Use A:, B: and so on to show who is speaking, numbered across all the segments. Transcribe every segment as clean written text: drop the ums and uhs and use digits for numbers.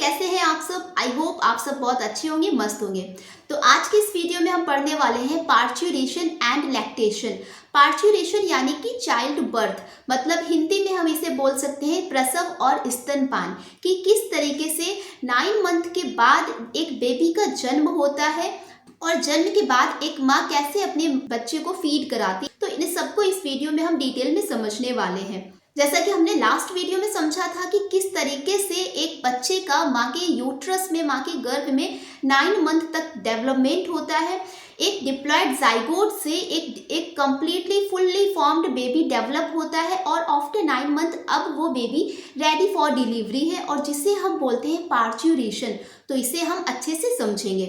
A: कैसे हैं आप सब। आई होप आप सब बहुत अच्छे होंगे, मस्त होंगे। तो आज के इस वीडियो में हम पढ़ने वाले हैं पार्च्यूरेशन एंड लैक्टेशन। पार्च्यूरेशन यानी कि चाइल्ड बर्थ, मतलब हिंदी में हम इसे बोल सकते हैं प्रसव और स्तनपान, कि किस तरीके से 9 मंथ के बाद एक बेबी का जन्म होता है और जन्म के बाद एक माँ कैसे अपने बच्चे को फीड कराती। तो इन सबको इस वीडियो में हम डिटेल में समझने वाले हैं। जैसा कि हमने लास्ट वीडियो में समझा था कि किस तरीके से एक बच्चे का माँ के यूट्रस में, माँ के गर्भ में 9 मंथ तक डेवलपमेंट होता है। एक डिप्लॉयड जाइगोट से एक completely fully formed baby develop होता है और आफ्टर 9 मंथ अब वो बेबी रेडी फॉर डिलीवरी है, और जिसे हम बोलते हैं पार्च्यूरेशन। तो इसे हम अच्छे से समझेंगे।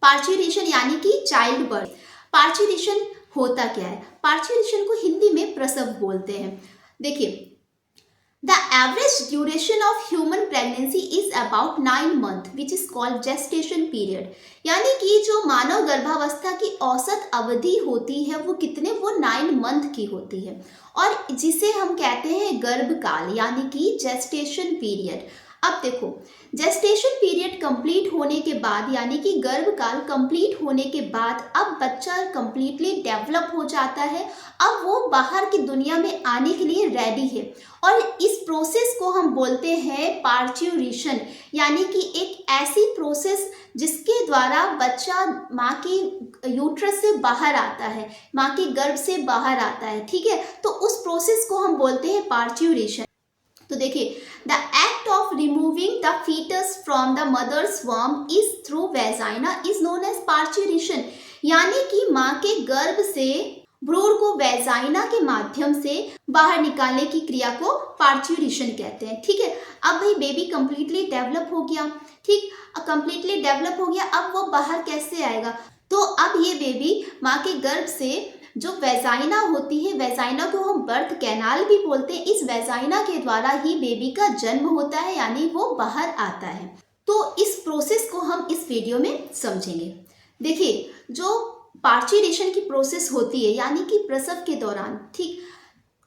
A: पार्च्यूरेशन यानी कि चाइल्ड बर्थ। पार्च्यूरेशन होता क्या है? पार्च्यूरेशन को हिंदी में प्रसव बोलते हैं। देखिए, the average duration of human pregnancy is about 9 month which is called gestation period. यानी कि जो मानव गर्भावस्था की औसत अवधि होती है वो 9 मंथ की होती है, और जिसे हम कहते हैं गर्भकाल यानी कि जेस्टेशन पीरियड। अब देखो, जेस्टेशन पीरियड कंप्लीट होने के बाद यानी कि गर्भकाल कंप्लीट होने के बाद अब बच्चा कंप्लीटली डेवलप हो जाता है। अब वो बाहर की दुनिया में आने के लिए रेडी है, और इस प्रोसेस को हम बोलते हैं पार्च्यूरेशन, यानी कि एक ऐसी प्रोसेस जिसके द्वारा बच्चा माँ की यूट्रस से बाहर आता है, माँ के गर्भ से बाहर आता है। ठीक है, तो उस प्रोसेस को हम बोलते हैं पार्च्यूरेशन। तो देखिए, the act of removing the foetus from the mother's वर्म is through vagina is known as parturition. यानी कि माँ के गर्भ से भ्रूण को वेजाइना के माध्यम से बाहर निकालने की क्रिया को पार्च्यूरेशन कहते हैं। ठीक है, अब भाई बेबी कंप्लीटली डेवलप हो गया। ठीक, कंप्लीटली डेवलप हो गया, अब वो बाहर कैसे आएगा? तो अब ये बेबी माँ के गर्भ से जो वेजाइना होती है, वेजाइना को हम बर्थ कैनाल भी बोलते हैं, इस वेजाइना के द्वारा ही बेबी का जन्म होता है, यानी वो बाहर आता है। तो इस प्रोसेस को हम इस वीडियो में समझेंगे। देखिए, जो पार्च्यूरेशन की प्रोसेस होती है यानी कि प्रसव के दौरान, ठीक,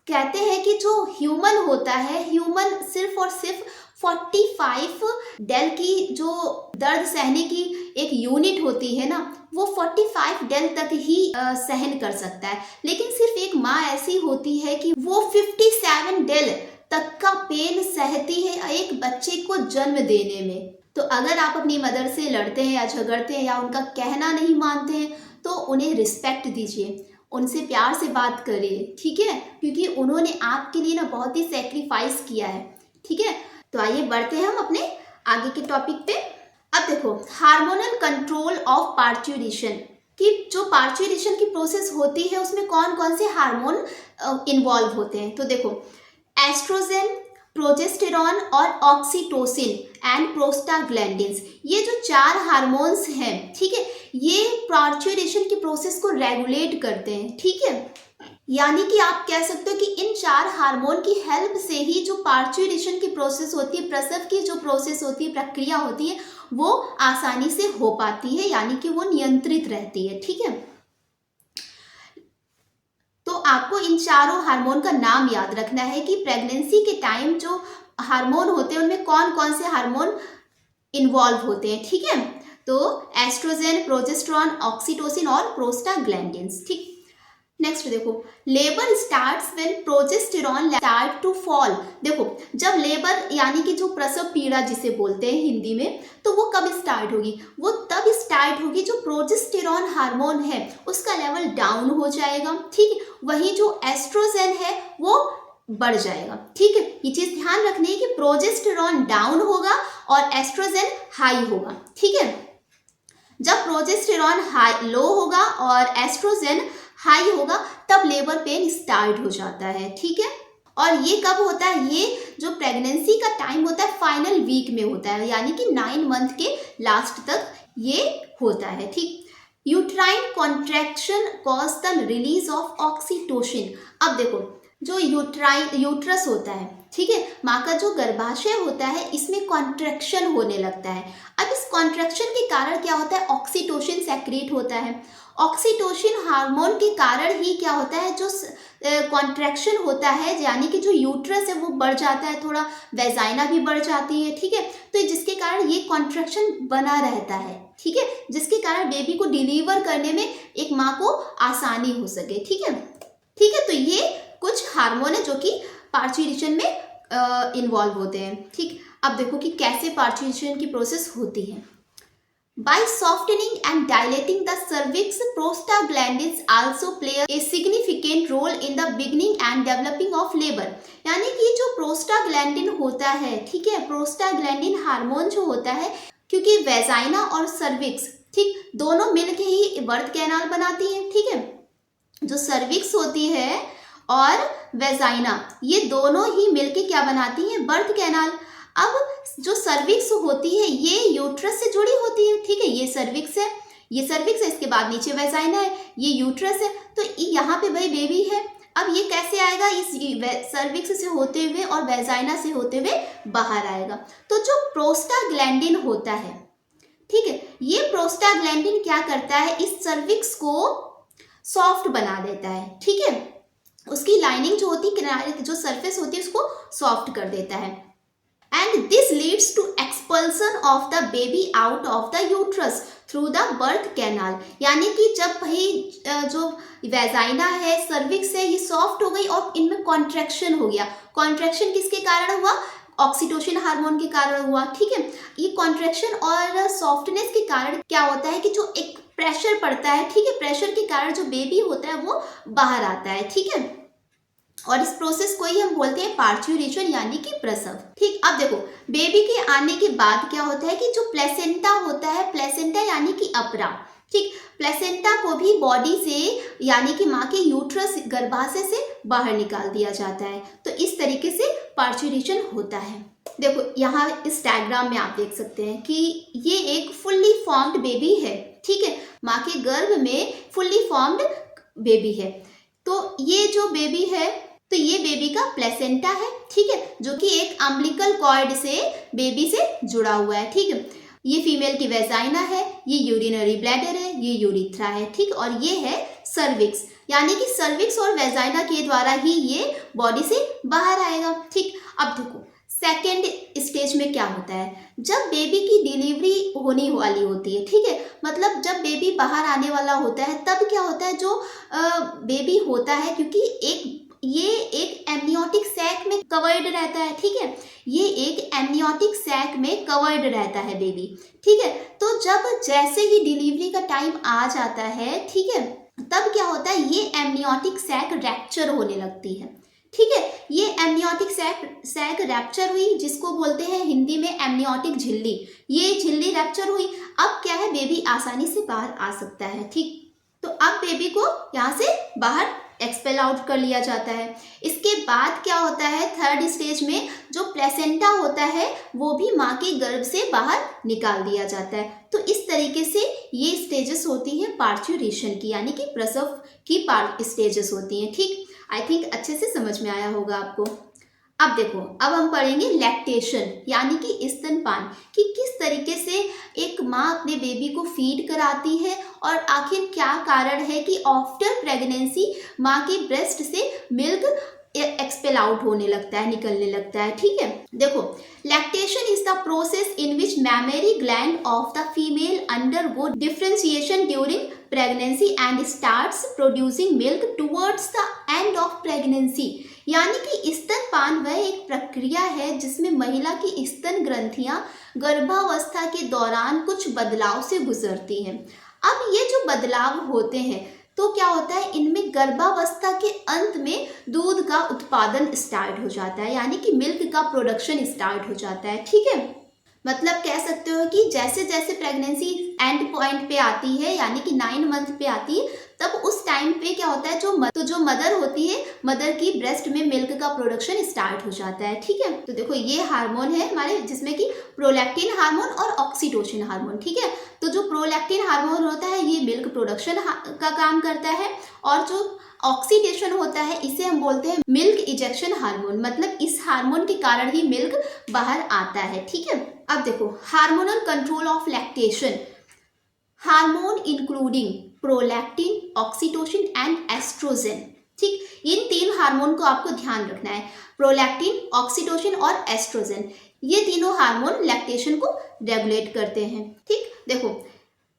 A: कहते हैं कि जो ह्यूमन होता है, ह्यूमन सिर्फ और सिर्फ 45 डेल की जो दर्द सहने की एक यूनिट होती है ना, वो 45 डेल तक ही सहन कर सकता है। लेकिन सिर्फ एक माँ ऐसी होती है कि वो 57 डेल तक का पेन सहती है एक बच्चे को जन्म देने में। तो अगर आप अपनी मदर से लड़ते हैं या झगड़ते हैं या उनका कहना नहीं मानते हैं तो उन्हें रिस्पेक्ट दीजिए, उनसे प्यार से बात करिए। ठीक है, क्योंकि उन्होंने आपके लिए ना बहुत ही सेक्रीफाइस किया है। ठीक है, तो आइए बढ़ते हैं हम अपने आगे के टॉपिक पे। अब देखो, हार्मोनल कंट्रोल ऑफ पार्च्यूरेशन, कि जो पार्च्यूरेशन की प्रोसेस होती है उसमें कौन कौन से हार्मोन इन्वॉल्व होते हैं। तो देखो, एस्ट्रोजन, प्रोजेस्टेरॉन और ऑक्सीटोसिन एंड प्रोस्टाग्लैंडिन्स, ये जो 4 हार्मोन्स हैं, ठीक है, ये पार्च्यूरेशन की प्रोसेस को रेगुलेट करते हैं। ठीक है, यानी कि आप कह सकते हो कि इन 4 हार्मोन की हेल्प से ही जो पार्च्यूरेशन की प्रोसेस होती है, प्रसव की जो प्रोसेस होती है, प्रक्रिया होती है, वो आसानी से हो पाती है, यानी कि वो नियंत्रित रहती है। ठीक है, तो आपको इन चारों हार्मोन का नाम याद रखना है कि प्रेगनेंसी के टाइम जो हार्मोन होते हैं उनमें कौन कौन से हार्मोन इन्वॉल्व होते हैं। ठीक है, तो एस्ट्रोजन, प्रोजेस्टेरॉन, ऑक्सीटोसिन और प्रोस्टाग्लैंडिन्स। ठीक, नेक्स्ट देखो, labour starts when progesterone start to fall. देखो, जब लेबर यानी कि जो प्रसव पीड़ा जिसे बोलते हैं हिंदी में, तो वो कब स्टार्ट होगी? वो तब स्टार्ट होगी जो प्रोजेस्टेरॉन हार्मोन है उसका लेवल डाउन हो जाएगा। ठीक है, वहीं जो एस्ट्रोजन है वो बढ़ जाएगा। ठीक है, ये चीज ध्यान रखनी है कि प्रोजेस्टेरॉन डाउन होगा और एस्ट्रोजन हाई होगा। ठीक है, जब प्रोजेस्टेरॉन हाई लो होगा और एस्ट्रोजन हाई होगा तब लेबर पेन स्टार्ट हो जाता है। ठीक है, और ये कब होता है? ये जो प्रेगनेंसी का टाइम होता है फाइनल वीक में होता है, यानी कि 9 मंथ के लास्ट तक ये होता है। ठीक, uterine contraction cause the release of oxytocin. अब देखो, जो यूट्रस होता है ठीक है। माँ का जो गर्भाशय होता है इसमें कॉन्ट्रैक्शन होने लगता है। अब इस कॉन्ट्रैक्शन के कारण क्या होता है, ऑक्सीटोसिन सेक्रेट होता है। ऑक्सीटोसिन हार्मोन के कारण ही क्या होता है, जो कॉन्ट्रैक्शन होता है यानी कि जो यूट्रस है वो बढ़ जाता है, थोड़ा वेजाइना भी बढ़ जाती है, ठीक है। तो जिसके कारण ये कॉन्ट्रैक्शन बना रहता है, ठीक है, जिसके कारण बेबी को डिलीवर करने में एक माँ को आसानी हो सके, ठीक है। ठीक है, तो ये कुछ हार्मोन है जो कि पार्चुरेशन में इन्वॉल्व होते हैं, ठीक। अब देखो कि कैसे पार्चुरेशन की प्रोसेस होती है। By softening and dilating the cervix, prostaglandins also play a significant role in the beginning and developing of labor. यानी कि जो प्रोस्टाग्लैंडिन होता है, ठीक है, प्रोस्टाग्लैंडिन हार्मोन जो होता है, क्योंकि वेजाइना और सर्विक्स, ठीक, दोनों मिलके ही बर्थ कैनाल बनाती है, ठीक है। जो सर्विक्स होती है और वेजाइना, ये दोनों ही मिलके क्या बनाती है, बर्थ कैनाल। अब जो सर्विक्स होती है ये यूट्रस से जुड़ी होती है, ठीक है, ये सर्विक्स है, ये सर्विक्स है, इसके बाद नीचे वेजाइना है, ये यूट्रस है। तो यहाँ पे भाई बेबी है। अब ये कैसे आएगा, इस सर्विक्स से होते हुए और वेजाइना से होते हुए बाहर आएगा। तो जो प्रोस्टाग्लैंडिन होता है, ठीक है, ये प्रोस्टाग्लैंडिन क्या करता है, इस सर्विक्स को सॉफ्ट बना देता है, ठीक है, उसकी लाइनिंग जो होती है, किनारे जो सरफेस होती है उसको सॉफ्ट कर देता है। And this leads to expulsion of the baby out of the uterus through the birth canal। यानी कि जब भाई जो वेजाइना है, सर्विक्स है, ये सॉफ्ट हो गई और इनमें कॉन्ट्रैक्शन हो गया। कॉन्ट्रैक्शन किसके कारण हुआ, ऑक्सीटोसिन हार्मोन के कारण हुआ, ठीक है। ये कॉन्ट्रैक्शन और सॉफ्टनेस के कारण क्या होता है कि जो एक प्रेशर पड़ता है, ठीक है, प्रेशर के कारण जो बेबी होता है वो बाहर आता है, ठीक है। और इस प्रोसेस को ही हम बोलते हैं पार्चुरेशन यानी कि प्रसव, ठीक। अब देखो बेबी के आने के बाद क्या होता है कि जो प्लेसेंटा होता है, प्लेसेंटा यानी कि अपरा, ठीक, प्लेसेंटा को भी बॉडी से यानी कि माँ के यूट्रस गर्भाशय से बाहर निकाल दिया जाता है। तो इस तरीके से पार्चुरेशन होता है। देखो यहाँ इस डायग्राम में आप देख सकते हैं कि ये एक फुल्ली फॉर्म्ड बेबी है, ठीक है, माँ के गर्भ में फुल्ली फॉर्म्ड बेबी है। तो ये जो बेबी है, तो ये बेबी का प्लेसेंटा है, ठीक है, जो कि एक अम्बिलिकल कॉर्ड से बेबी से जुड़ा हुआ है, ठीक है। ये फीमेल की वेजाइना है, ये यूरिनरी ब्लैडर है, ये यूरिथ्रा है, ठीक, और ये है सर्विक्स, यानी कि सर्विक्स और वेजाइना के द्वारा ही ये बॉडी से बाहर आएगा, ठीक। अब देखो सेकेंड स्टेज में क्या होता है, जब बेबी की डिलीवरी होने वाली होती है, ठीक है, मतलब जब बेबी बाहर आने वाला होता है, तब क्या होता है, जो बेबी होता है, क्योंकि ये एक एमनियोटिक सैक में कवर्ड रहता है, ठीक है, ये एक एमनियोटिक सैक में कवर्ड रहता है बेबी, ठीक है। तो जब जैसे ही डिलीवरी का टाइम आ जाता है, ठीक है, तब क्या होता है, ये एमनियोटिक सैक रैप्चर होने लगती है, ठीक है। ये एमनियोटिक सैक रैप्चर हुई, जिसको बोलते हैं हिंदी में एमनियोटिक झिल्ली, ये झिल्ली रैप्चर हुई। अब क्या है, बेबी आसानी से बाहर आ सकता है, ठीक। तो अब बेबी को यहाँ से बाहर एक्सपेल आउट कर लिया जाता है। इसके बाद क्या होता है, थर्ड स्टेज में जो प्लेसेंटा होता है वो भी माँ के गर्भ से बाहर निकाल दिया जाता है। तो इस तरीके से ये स्टेजेस होती हैं पार्चुरेशन की, यानी कि प्रसव की स्टेजेस होती हैं, ठीक। आई थिंक अच्छे से समझ में आया होगा आपको। अब देखो, अब हम पढ़ेंगे लैक्टेशन यानी कि स्तनपान, कि किस तरीके से एक माँ अपने बेबी को फीड कराती है और आखिर क्या कारण है कि आफ्टर प्रेगनेंसी माँ के ब्रेस्ट से मिल्क एक्सपेल आउट होने लगता है, निकलने लगता है, ठीक है। देखो lactation is the process in which mammary gland of the female undergo differentiation during pregnancy and starts producing milk towards the end of pregnancy. यानी कि स्तनपान वह एक प्रक्रिया है जिसमें महिला की स्तन ग्रंथियां गर्भावस्था के दौरान कुछ बदलाव से गुजरती हैं। अब ये जो बदलाव होते हैं तो क्या होता है, इनमें गर्भावस्था के अंत में दूध का उत्पादन स्टार्ट हो जाता है, यानी कि मिल्क का प्रोडक्शन स्टार्ट हो जाता है, ठीक है। मतलब कह सकते हो कि जैसे जैसे प्रेगनेंसी एंड पॉइंट पे आती है यानी कि 9 मंथ पे आती है, तब उस टाइम पे क्या होता है, जो मदर होती है, मदर की ब्रेस्ट में मिल्क का प्रोडक्शन स्टार्ट हो जाता है। ठीक है, तो देखो ये हार्मोन है हमारे, जिसमें कि प्रोलैक्टिन हार्मोन और ऑक्सीटोसिन हार्मोन। ठीक है, तो जो प्रोलैक्टिन हार्मोन होता है ये मिल्क प्रोडक्शन का काम करता है, और जो ऑक्सीडेशन होता है इसे हम बोलते हैं मिल्क इजेक्शन हार्मोन, मतलब इस हार्मोन के कारण ही मिल्क बाहर आता है। ठीक है, अब देखो hormonal control of lactation, hormone including prolactin, oxytocin and oestrogen. ठीक, इन 3 हार्मोन को आपको ध्यान रखना है, प्रोलैक्टिन, ऑक्सीटोसिन और एस्ट्रोजन। ये तीनों हार्मोन लैक्टेशन को रेगुलेट करते हैं। ठीक, देखो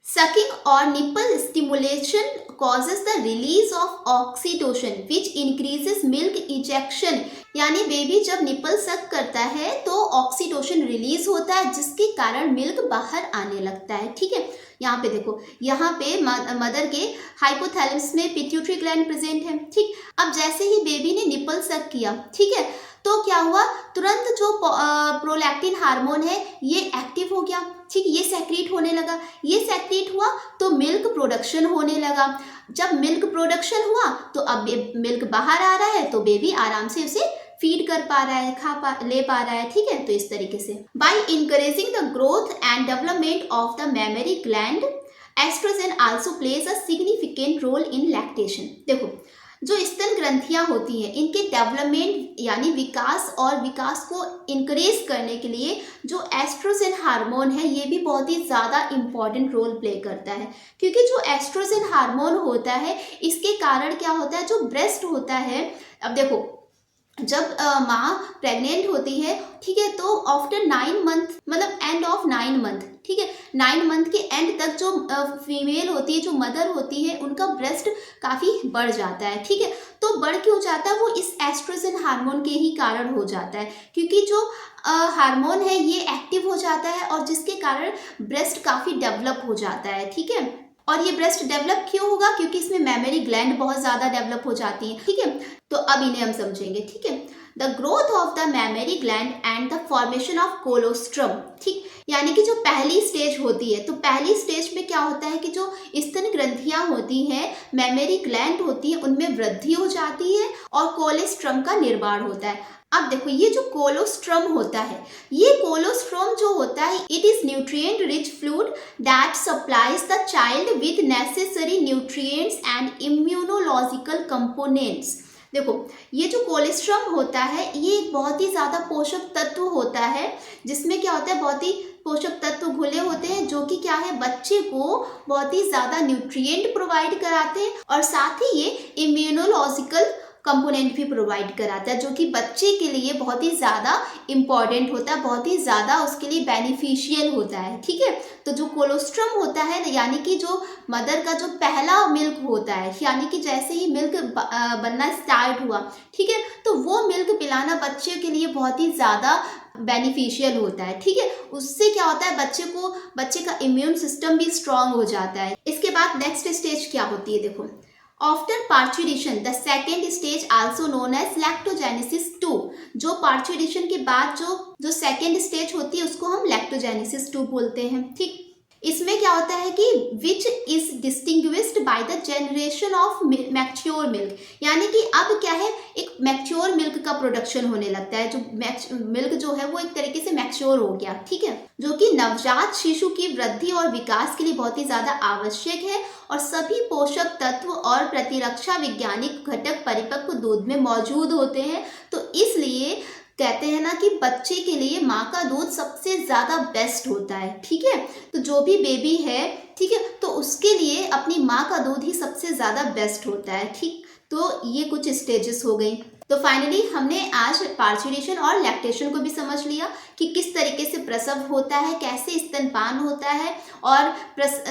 A: sucking or nipple stimulation causes the release of oxytocin which increases milk ejection, यानी बेबी जब निपल सक करता है तो ऑक्सीटोसिन रिलीज होता है जिसके कारण मिल्क बाहर आने लगता है। ठीक है, यहाँ पे देखो, यहाँ पे मदर के हाइपोथैलेमस में पिट्यूटरी ग्लैंड प्रेजेंट है। ठीक, अब जैसे ही बेबी ने निपल सक किया, ठीक है, तो क्या हुआ, तुरंत जो प्रोलैक्टिन हार्मोन है ये एक्टिव हो गया। ठीक, ये सेक्रेट होने लगा, ये सेक्रेट हुआ तो मिल्क प्रोडक्शन होने लगा। जब मिल्क प्रोडक्शन हुआ तो अब मिल्क बाहर आ रहा है, तो बेबी आराम से उसे फीड कर पा रहा है, ले पा रहा है। ठीक है, तो इस तरीके से by encouraging the growth and development of the mammary gland, oestrogen also plays a significant role in lactation. देखो जो स्तन ग्रंथियां होती हैं इनके डेवलपमेंट यानी विकास और विकास को इंकरेज करने के लिए जो एस्ट्रोजन हार्मोन है ये भी बहुत ही ज़्यादा इम्पॉर्टेंट रोल प्ले करता है, क्योंकि जो एस्ट्रोजन हार्मोन होता है इसके कारण क्या होता है, जो ब्रेस्ट होता है, अब देखो जब माँ प्रेग्नेंट होती है, ठीक है, तो आफ्टर 9 मंथ, मतलब एंड ऑफ 9 मंथ, ठीक है, 9 मंथ के एंड तक जो फीमेल होती है, जो मदर होती है, उनका ब्रेस्ट काफ़ी बढ़ जाता है। ठीक है, तो बढ़ क्यों जाता है, वो इस एस्ट्रोजन हार्मोन के ही कारण हो जाता है, क्योंकि जो हार्मोन है ये एक्टिव हो जाता है और जिसके कारण ब्रेस्ट काफ़ी डेवलप हो जाता है। ठीक है, और ये ब्रेस्ट डेवलप क्यों होगा, क्योंकि इसमें मेमरी ग्लैंड बहुत ज़्यादा डेवलप हो जाती है। ठीक है, तो अब इन्हें हम समझेंगे। ठीक है, the growth of the mammary gland and the formation of colostrum. ठीक, यानी कि जो पहली स्टेज होती है, तो पहली स्टेज में क्या होता है कि जो स्तन ग्रंथियां होती हैं, मेमरी ग्लैंड होती है, उनमें वृद्धि हो जाती है और कोलेस्ट्रम का निर्माण होता है। अब देखो ये जो कोलोस्ट्रम होता है, ये कोलोस्ट्रम जो होता है, it is nutrient rich fluid that supplies the child with necessary nutrients and immunological components. देखो ये जो कोलेस्ट्रम होता है ये एक बहुत ही ज़्यादा पोषक तत्व होता है, जिसमें क्या होता है, बहुत ही पोषक तत्व घुले होते हैं जो कि क्या है, बच्चे को बहुत ही ज़्यादा न्यूट्रिएंट प्रोवाइड कराते हैं और साथ ही ये इम्यूनोलॉजिकल कंपोनेंट भी प्रोवाइड कराता है, जो कि बच्चे के लिए बहुत ही ज़्यादा इम्पॉर्टेंट होता है, बहुत ही ज़्यादा उसके लिए बेनिफिशियल होता है। ठीक है, तो जो कोलोस्ट्रम होता है, यानी कि जो मदर का जो पहला मिल्क होता है, यानी कि जैसे ही मिल्क बनना स्टार्ट हुआ, ठीक है, तो वो मिल्क पिलाना बच्चे के लिए बहुत ही ज़्यादा बेनिफिशियल होता है। ठीक है, उससे क्या होता है, बच्चे का इम्यून सिस्टम भी स्ट्रांग हो जाता है। इसके बाद नेक्स्ट स्टेज क्या होती है, देखो after parturition the second stage also known as lactogenesis 2। जो पार्चुरेशन के बाद जो सेकेंड स्टेज होती है उसको हम लैक्टोजेनेसिस 2 बोलते हैं। ठीक, इसमें क्या होता है कि which is distinguished by the generation of mature milk, यानी कि अब क्या है, एक मैच्योर मिल्क का प्रोडक्शन होने लगता है, जो मिल्क जो है वो एक तरीके से मैच्योर हो गया। ठीक है, जो कि नवजात शिशु की वृद्धि और विकास के लिए बहुत ही ज़्यादा आवश्यक है और सभी पोषक तत्व और प्रतिरक्षा वैज्ञानिक घटक परिपक्व दूध में मौजूद होते हैं। तो इसलिए कहते हैं ना कि बच्चे के लिए माँ का दूध सबसे ज़्यादा बेस्ट होता है। ठीक है, तो जो भी बेबी है, ठीक है, तो उसके लिए अपनी माँ का दूध ही सबसे ज़्यादा बेस्ट होता है। ठीक, तो ये कुछ स्टेजेस हो गई। तो फाइनली हमने आज पार्चुरेशन और लैक्टेशन को भी समझ लिया कि किस तरीके से प्रसव होता है, कैसे स्तनपान होता है और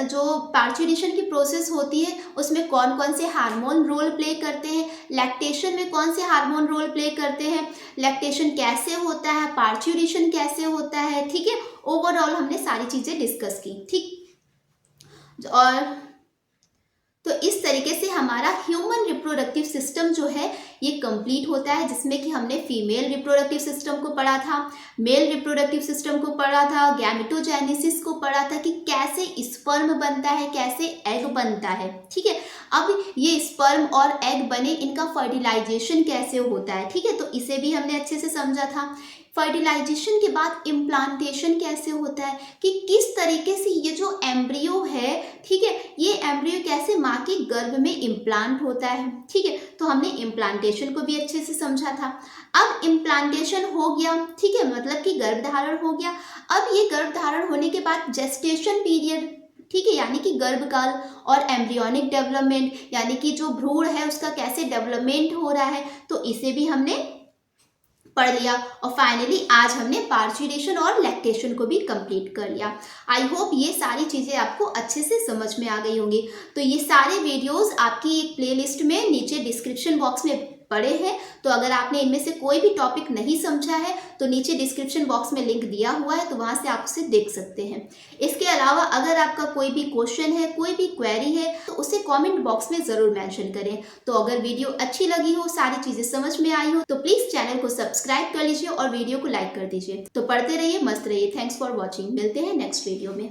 A: जो पार्चुरेशन की प्रोसेस होती है उसमें कौन कौन से हार्मोन रोल प्ले करते हैं, लैक्टेशन में कौन से हार्मोन रोल प्ले करते हैं, लैक्टेशन कैसे होता है, पार्चुरेशन कैसे होता है। ठीक है, ओवरऑल हमने सारी चीज़ें डिस्कस की। ठीक, और तो इस तरीके से हमारा ह्यूमन रिप्रोडक्टिव सिस्टम जो है ये कंप्लीट होता है, जिसमें कि हमने फीमेल रिप्रोडक्टिव सिस्टम को पढ़ा था, मेल रिप्रोडक्टिव सिस्टम को पढ़ा था, गैमेटोजेनेसिस को पढ़ा था कि कैसे स्पर्म बनता है, कैसे एग बनता है। ठीक है, अब ये स्पर्म और एग बने, इनका फर्टिलाइजेशन कैसे होता है। ठीक है, तो इसे भी हमने अच्छे से समझा था। फर्टिलाइजेशन के बाद इम्प्लांटेशन कैसे होता है, कि किस तरीके से ये जो एम्ब्रियो है, ठीक है, ये एम्ब्रियो कैसे माँ के गर्भ में इम्प्लांट होता है। ठीक है, तो हमने इम्प्लांटेशन को भी अच्छे से समझा था। अब इम्प्लांटेशन हो गया, ठीक है, मतलब कि गर्भधारण हो गया। अब ये गर्भधारण होने के बाद जेस्टेशन पीरियड, ठीक है, यानी कि गर्भकाल, और एम्ब्रियोनिक डेवलपमेंट, यानी कि जो भ्रूण है उसका कैसे डेवलपमेंट हो रहा है, तो इसे भी हमने पढ़ लिया। और फाइनली आज हमने पार्चुरेशन और लैक्टेशन को भी कंप्लीट कर लिया। आई होप ये सारी चीज़ें आपको अच्छे से समझ में आ गई होंगी। तो ये सारे वीडियोस आपकी एक प्लेलिस्ट में नीचे डिस्क्रिप्शन बॉक्स में पड़े हैं, तो अगर आपने इनमें से कोई भी टॉपिक नहीं समझा है तो नीचे डिस्क्रिप्शन बॉक्स में लिंक दिया हुआ है, तो वहाँ से आप उसे देख सकते हैं। इसके अलावा अगर आपका कोई भी क्वेश्चन है, कोई भी क्वेरी है, तो उसे कमेंट बॉक्स में ज़रूर मेंशन करें। तो अगर वीडियो अच्छी लगी हो, सारी चीज़ें समझ में आई हो, तो प्लीज़ चैनल को सब्सक्राइब कर लीजिए और वीडियो को लाइक कर दीजिए। तो पढ़ते रहिए, मस्त रहिए। Thanks for watching. मिलते हैं नेक्स्ट वीडियो में।